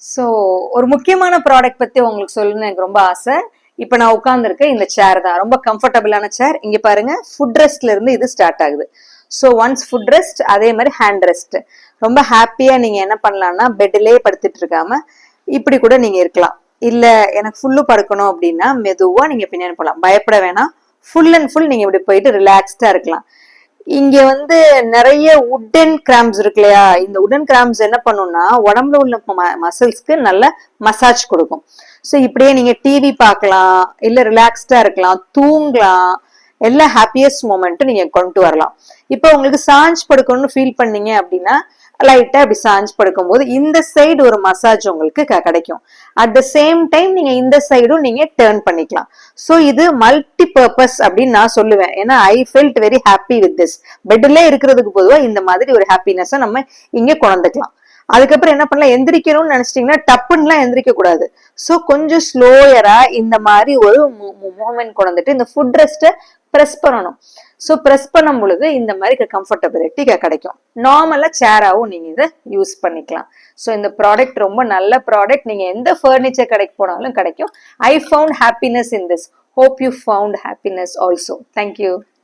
So ஒரு முக்கியமான product பத்தி உங்களுக்கு சொல்லணும்னு எனக்கு ரொம்ப ஆசை. இப்போ நான் உட்கார்ந்துருக்கேன் இந்த சேர் தான், ரொம்ப கம்ஃபர்டபுளான சேர். இங்க பாருங்க, ஃபுட் ரெஸ்ட்ல இருந்து இது ஸ்டார்ட் ஆகுது. ஸோ ஒன்ஸ் ஃபுட் ரெஸ்ட், அதே மாதிரி ஹேண்ட் ரெஸ்ட். ரொம்ப ஹாப்பியா நீங்க என்ன பண்ணலாம்னா, பெட்லேயே படுத்துட்டு இருக்காம இப்படி கூட நீங்க இருக்கலாம். இல்ல எனக்கு ஃபுல்லு படுக்கணும் அப்படின்னா மெதுவா நீங்க பின்னாடி போகலாம், பயப்பட வேணாம். ஃபுல் அண்ட் ஃபுல் நீங்க இப்படி போயிட்டு ரிலாக்ஸ்டா இருக்கலாம். இங்க வந்து நிறைய உட்டன் கிராம்ஸ் இருக்கு இல்லையா, இந்த உடன் கிராம்ஸ் என்ன பண்ணும்னா உடம்புல உள்ள மசில்ஸ்க்கு நல்ல மசாஜ் கொடுக்கும். ஸோ இப்படியே நீங்க டிவி பார்க்கலாம், இல்ல ரிலாக்ஸ்டா இருக்கலாம், தூங்கலாம், எல்லா ஹாப்பியஸ்ட் மூமெண்ட்டும் நீங்க கொண்டு வரலாம். இப்போ உங்களுக்கு சாஞ்ச் படுக்கணும்னு ஃபீல் பண்ணீங்க அப்படின்னா லைட்டா இப்படி சாஞ்ச் படுக்கும் போது இந்த சைடு ஒரு மசாஜ் உங்களுக்கு கிடைக்கும். அட் த சேம் டைம் நீங்க இந்த சைடும் நீங்க டேர்ன் பண்ணிக்கலாம். ஸோ இது மல்டி பர்பஸ் அப்படின்னு நான் சொல்லுவேன். ஏன்னா I felt very happy with this. பெட்ல இருக்கிறதுக்கு பொதுவா இந்த மாதிரி ஒரு ஹாப்பினஸ் நம்ம இங்க கொண்டுக்கலாம். அதுக்கப்புறம் என்ன பண்ணலாம், எந்திரிக்கணும்னு நினைச்சிட்டீங்கன்னா டப்புன்னுலாம் எந்திரிக்க கூடாது. ஸோ கொஞ்சம் ஸ்லோயரா இந்த மாதிரி ஒரு மூவ்மெண்ட் கொண்டுட்டு இந்த ஃபுட் ரெஸ்ட்டை ப்ரெஸ் பண்ணணும். ஸோ ப்ரெஸ் பண்ணும் பொழுது இந்த மாதிரி கம்ஃபர்டபிலிட்டி கிடைக்கும். நார்மலா சேராவும் நீங்க இதை யூஸ் பண்ணிக்கலாம். ஸோ இந்த ப்ராடக்ட் ரொம்ப நல்ல ப்ராடக்ட். நீங்க எந்த ஃபர்னிச்சர் கடைக்கு போனாலும் கிடைக்கும். I found happiness in this. Hope you found happiness also. Thank you.